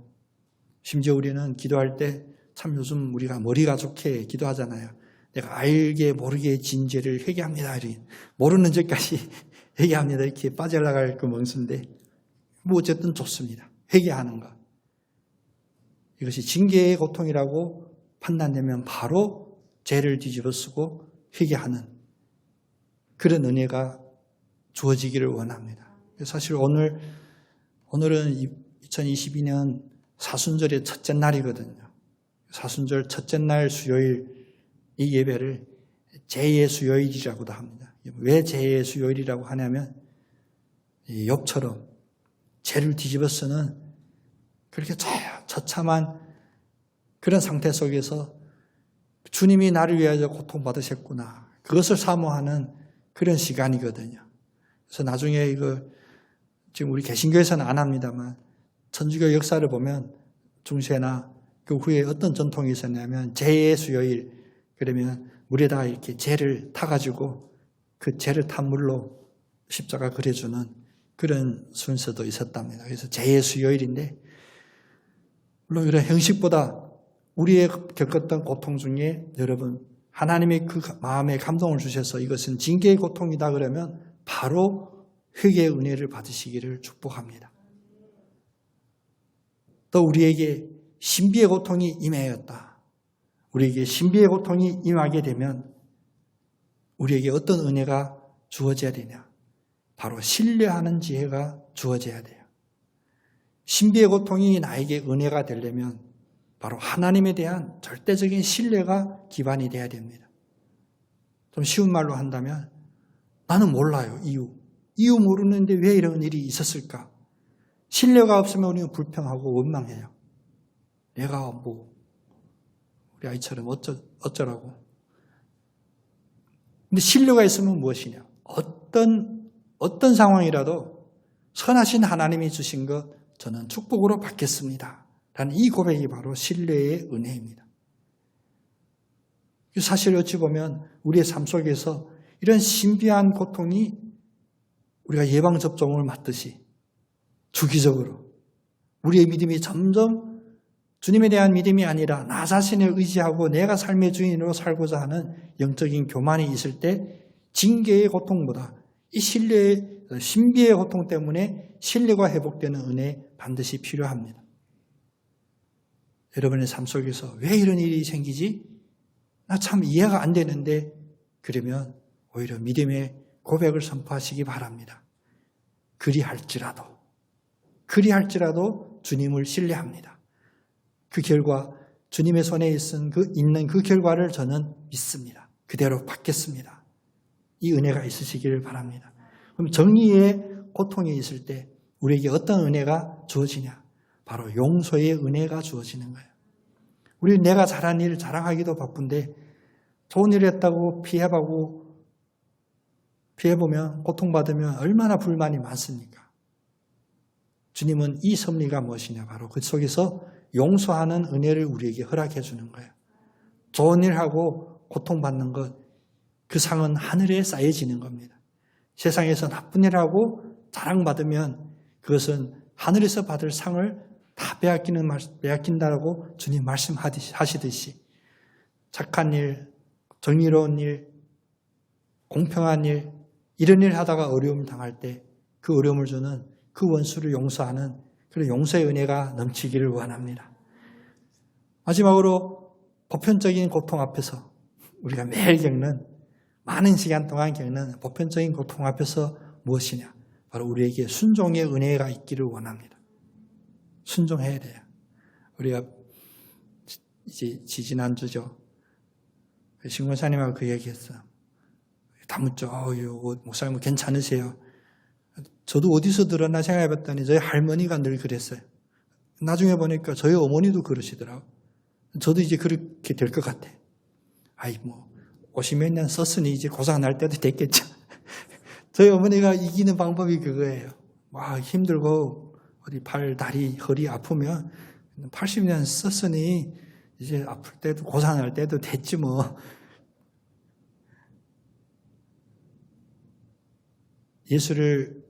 심지어 우리는 기도할 때 참 요즘 우리가 머리가 좋게 기도하잖아요. 내가 알게 모르게 진 죄를 회개합니다. 모르는 죄까지 회개합니다. 이렇게 빠져나갈 그 멍수인데 뭐 어쨌든 좋습니다. 회개하는 것. 이것이 징계의 고통이라고 판단되면 바로 죄를 뒤집어쓰고 회개하는 그런 은혜가 주어지기를 원합니다. 사실 오늘은 2022년 사순절의 첫째 날이거든요. 사순절 첫째 날 수요일 이 예배를 죄의 수요일이라고도 합니다. 왜 죄의 수요일이라고 하냐면 욥처럼 죄를 뒤집어쓰는 그렇게 처참한 그런 상태 속에서 주님이 나를 위하여 고통받으셨구나. 그것을 사모하는 그런 시간이거든요. 그래서 나중에 지금 우리 개신교에서는 안 합니다만 천주교 역사를 보면 중세나 그 후에 어떤 전통이 있었냐면 죄의 수요일 그러면 물에다가 이렇게 죄를 타가지고 그 죄를 탄 물로 십자가 그려주는 그런 순서도 있었답니다. 그래서 죄의 수요일인데 물론 이런 형식보다 우리의 겪었던 고통 중에 여러분 하나님의 그 마음에 감동을 주셔서 이것은 징계의 고통이다 그러면 바로 회개의 은혜를 받으시기를 축복합니다. 또 우리에게 신비의 고통이 임하였다. 우리에게 신비의 고통이 임하게 되면 우리에게 어떤 은혜가 주어져야 되냐? 바로 신뢰하는 지혜가 주어져야 돼요. 신비의 고통이 나에게 은혜가 되려면 바로 하나님에 대한 절대적인 신뢰가 기반이 돼야 됩니다. 좀 쉬운 말로 한다면 나는 몰라요. 이유 모르는데 왜 이런 일이 있었을까? 신뢰가 없으면 우리는 불평하고 원망해요. 내가 우리 아이처럼 어쩌라고. 근데 신뢰가 있으면 무엇이냐? 어떤 상황이라도 선하신 하나님이 주신 것 저는 축복으로 받겠습니다. 라는 이 고백이 바로 신뢰의 은혜입니다. 사실 어찌 보면 우리의 삶 속에서 이런 신비한 고통이 우리가 예방접종을 맞듯이 주기적으로 우리의 믿음이 점점 주님에 대한 믿음이 아니라 나 자신을 의지하고 내가 삶의 주인으로 살고자 하는 영적인 교만이 있을 때 징계의 고통보다 이 신비의 고통 때문에 신뢰가 회복되는 은혜 반드시 필요합니다. 여러분의 삶 속에서 왜 이런 일이 생기지? 나 참 이해가 안 되는데, 그러면 오히려 믿음의 고백을 선포하시기 바랍니다. 그리할지라도 주님을 신뢰합니다. 그 결과 주님의 손에 있는 그 결과를 저는 믿습니다. 그대로 받겠습니다. 이 은혜가 있으시기를 바랍니다. 그럼 정의의 고통이 있을 때 우리에게 어떤 은혜가 주어지냐? 바로 용서의 은혜가 주어지는 거예요. 우리는 내가 잘한 일 자랑하기도 바쁜데 좋은 일 했다고 피해보면 고통받으면 얼마나 불만이 많습니까? 주님은 이 섭리가 무엇이냐? 바로 그 속에서 용서하는 은혜를 우리에게 허락해 주는 거예요. 좋은 일하고 고통받는 것, 그 상은 하늘에 쌓여지는 겁니다. 세상에서 나쁜 일하고 자랑받으면 그것은 하늘에서 받을 상을 다 빼앗긴다라고 주님 말씀하시듯이 착한 일, 정의로운 일, 공평한 일, 이런 일 하다가 어려움을 당할 때 그 어려움을 주는 그 원수를 용서하는 그런 용서의 은혜가 넘치기를 원합니다. 마지막으로 보편적인 고통 앞에서 우리가 매일 겪는 많은 시간 동안 겪는 보편적인 고통 앞에서 무엇이냐? 바로 우리에게 순종의 은혜가 있기를 원합니다. 순종해야 돼요. 우리가 이제 지지난주죠. 신권사님하고 그 얘기했어요. 다 묻죠. 목사님 괜찮으세요? 저도 어디서 들었나 생각해봤더니 저희 할머니가 늘 그랬어요. 나중에 보니까 저희 어머니도 그러시더라고요. 저도 이제 그렇게 될 것 같아. 50몇 년 썼으니 이제 고장 날 때도 됐겠죠. 저희 어머니가 이기는 방법이 그거예요. 힘들고 어디 발, 다리, 허리 아프면 80년 썼으니 이제 아플 때도 고장 날 때도 됐지 뭐. 예수를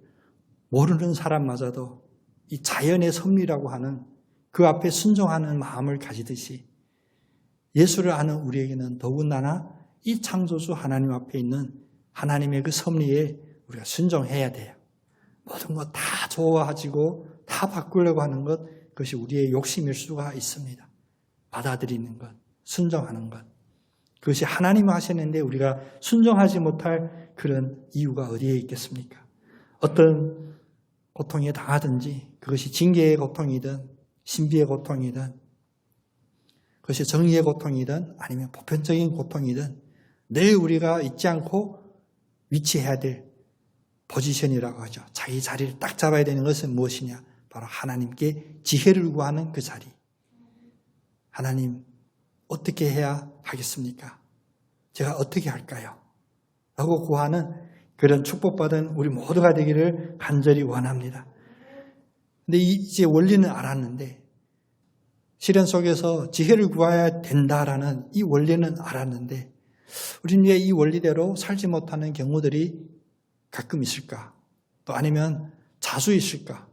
모르는 사람마저도 이 자연의 섭리라고 하는 그 앞에 순종하는 마음을 가지듯이 예수를 아는 우리에게는 더군다나 이 창조주 하나님 앞에 있는 하나님의 그 섭리에 우리가 순종해야 돼요. 모든 것 다 좋아하지고 다 바꾸려고 하는 것, 그것이 우리의 욕심일 수가 있습니다. 받아들이는 것, 순종하는 것. 그것이 하나님이 하시는데 우리가 순종하지 못할 그런 이유가 어디에 있겠습니까? 어떤 고통에 당하든지 그것이 징계의 고통이든 신비의 고통이든 그것이 정의의 고통이든 아니면 보편적인 고통이든 늘 우리가 잊지 않고 위치해야 될 포지션이라고 하죠. 자기 자리를 딱 잡아야 되는 것은 무엇이냐? 바로 하나님께 지혜를 구하는 그 자리. 하나님, 어떻게 해야 하겠습니까? 제가 어떻게 할까요? 라고 구하는 그런 축복받은 우리 모두가 되기를 간절히 원합니다. 근데 이제 원리는 알았는데 시련 속에서 지혜를 구해야 된다라는 이 원리는 알았는데 우리는 왜 이 원리대로 살지 못하는 경우들이 가끔 있을까? 또 아니면 자주 있을까?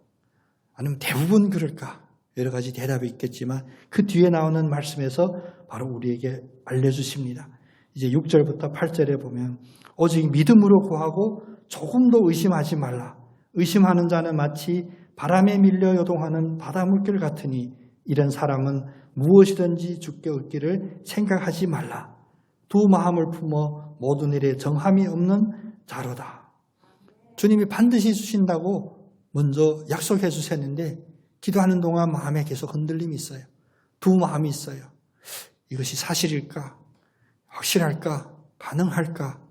아니면 대부분 그럴까? 여러 가지 대답이 있겠지만 그 뒤에 나오는 말씀에서 바로 우리에게 알려주십니다. 이제 6절부터 8절에 보면 오직 믿음으로 구하고 조금도 의심하지 말라. 의심하는 자는 마치 바람에 밀려 요동하는 바닷물결 같으니 이런 사람은 무엇이든지 주께 얻기를 생각하지 말라. 두 마음을 품어 모든 일에 정함이 없는 자로다. 주님이 반드시 주신다고 먼저 약속해 주셨는데 기도하는 동안 마음에 계속 흔들림이 있어요. 두 마음이 있어요. 이것이 사실일까? 확실할까? 가능할까?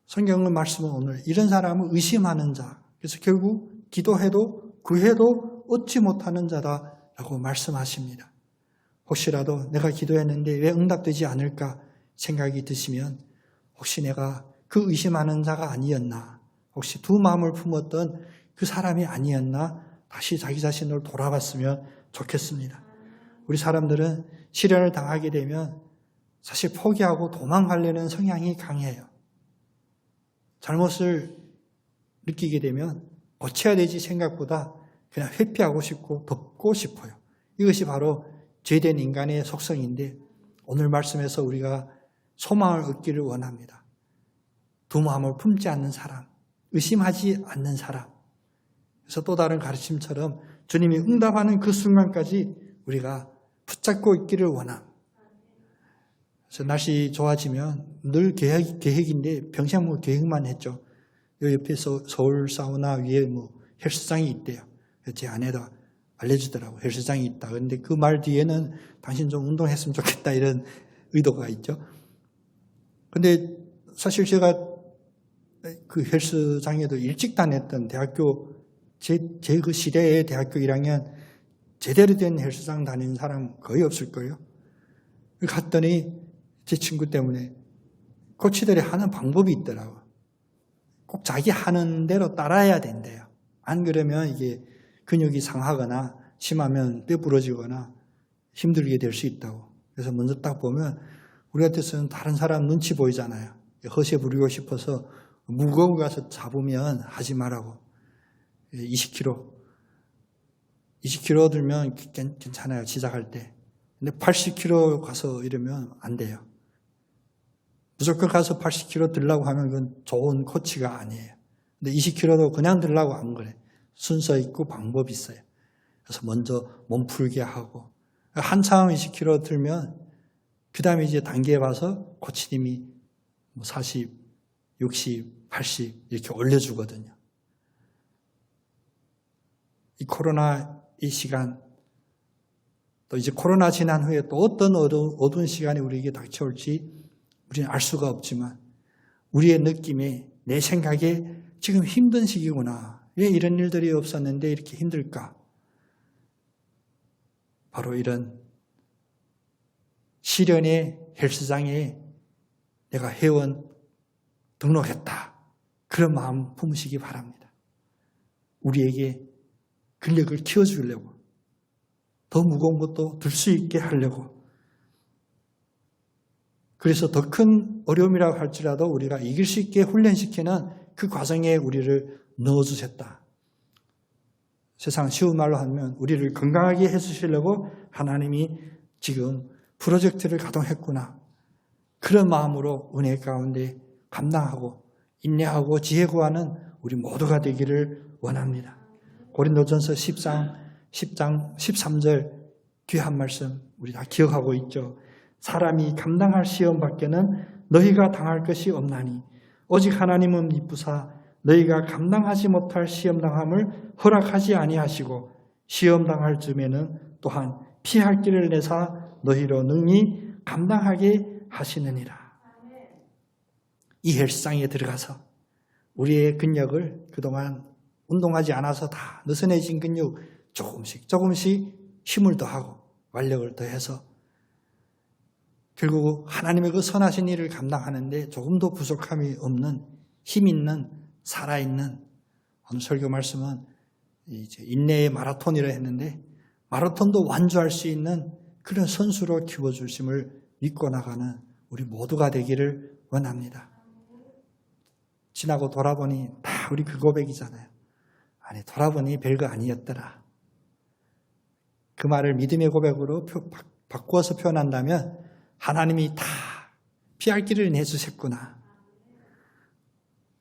성경의 말씀은 오늘 이런 사람은 의심하는 자. 그래서 결국 기도해도 구해도 얻지 못하는 자다라고 말씀하십니다. 혹시라도 내가 기도했는데 왜 응답되지 않을까 생각이 드시면 혹시 내가 그 의심하는 자가 아니었나? 혹시 두 마음을 품었던 그 사람이 아니었나? 다시 자기 자신을 돌아봤으면 좋겠습니다. 우리 사람들은 시련을 당하게 되면 사실 포기하고 도망가려는 성향이 강해요. 잘못을 느끼게 되면 고쳐야 되지 생각보다 그냥 회피하고 싶고 덮고 싶어요. 이것이 바로 죄된 인간의 속성인데 오늘 말씀에서 우리가 소망을 얻기를 원합니다. 두 마음을 품지 않는 사람, 의심하지 않는 사람. 그래서 또 다른 가르침처럼 주님이 응답하는 그 순간까지 우리가 붙잡고 있기를 원함. 그래서 날씨 좋아지면 늘 계획인데 평생 뭐 계획만 했죠. 요 옆에서 서울 사우나 위에 뭐 헬스장이 있대요. 제 아내가 알려주더라고요. 헬스장이 있다. 그런데 그 말 뒤에는 당신 좀 운동했으면 좋겠다 이런 의도가 있죠. 근데 사실 제가 그 헬스장에도 일찍 다녔던 대학교 제 그 시대의 대학교 1학년 제대로 된 헬스장 다니는 사람 거의 없을 거예요. 갔더니 제 친구 때문에 코치들이 하는 방법이 있더라고요. 꼭 자기 하는 대로 따라야 된대요. 안 그러면 이게 근육이 상하거나 심하면 뼈 부러지거나 힘들게 될 수 있다고. 그래서 먼저 딱 보면 우리 같아서는 다른 사람 눈치 보이잖아요. 허세 부리고 싶어서 무거운 거 가서 잡으면 하지 말라고. 20kg 들면 괜찮아요. 시작할 때. 근데 80kg 가서 이러면 안 돼요. 무조건 가서 80kg 들라고 하면 그건 좋은 코치가 아니에요. 근데 20kg도 그냥 들라고 안 그래. 순서 있고 방법이 있어요. 그래서 먼저 몸 풀게 하고 한참 20kg 들면 그 다음에 이제 단계에 와서 코치님이 40, 60, 80 이렇게 올려주거든요. 이 코로나 이 시간 또 이제 코로나 지난 후에 또 어떤 어두운 시간이 우리에게 닥쳐올지 우리는 알 수가 없지만 우리의 느낌에 내 생각에 지금 힘든 시기구나. 왜 이런 일들이 없었는데 이렇게 힘들까? 바로 이런 시련의 헬스장에 내가 회원 등록했다. 그런 마음 품으시기 바랍니다. 우리에게 근력을 키워주려고 더 무거운 것도 들 수 있게 하려고 그래서 더 큰 어려움이라고 할지라도 우리가 이길 수 있게 훈련시키는 그 과정에 우리를 넣어주셨다. 세상 쉬운 말로 하면 우리를 건강하게 해주시려고 하나님이 지금 프로젝트를 가동했구나. 그런 마음으로 은혜 가운데 감당하고 인내하고 지혜 구하는 우리 모두가 되기를 원합니다. 고린도전서 10장 13절 귀한 말씀 우리 다 기억하고 있죠. 사람이 감당할 시험 밖에는 너희가 당할 것이 없나니 오직 하나님은 미쁘사 너희가 감당하지 못할 시험 당함을 허락하지 아니하시고 시험 당할 즈음에는 또한 피할 길을 내사 너희로 능히 감당하게 하시느니라. 이 헬스장에 들어가서 우리의 근력을 그동안 운동하지 않아서 다 느슨해진 근육 조금씩 힘을 더하고 완력을 더해서 결국 하나님의 그 선하신 일을 감당하는데 조금도 부족함이 없는 힘 있는 살아있는 오늘 설교 말씀은 이제 인내의 마라톤이라 했는데 마라톤도 완주할 수 있는 그런 선수로 키워주심을 믿고 나가는 우리 모두가 되기를 원합니다. 지나고 돌아보니 다 우리 그 고백이잖아요. 아니 돌아보니 별거 아니었더라. 그 말을 믿음의 고백으로 바꾸어서 표현한다면 하나님이 다 피할 길을 내주셨구나.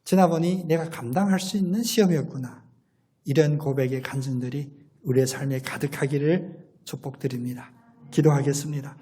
지나보니 내가 감당할 수 있는 시험이었구나. 이런 고백의 간증들이 우리의 삶에 가득하기를 축복드립니다. 기도하겠습니다.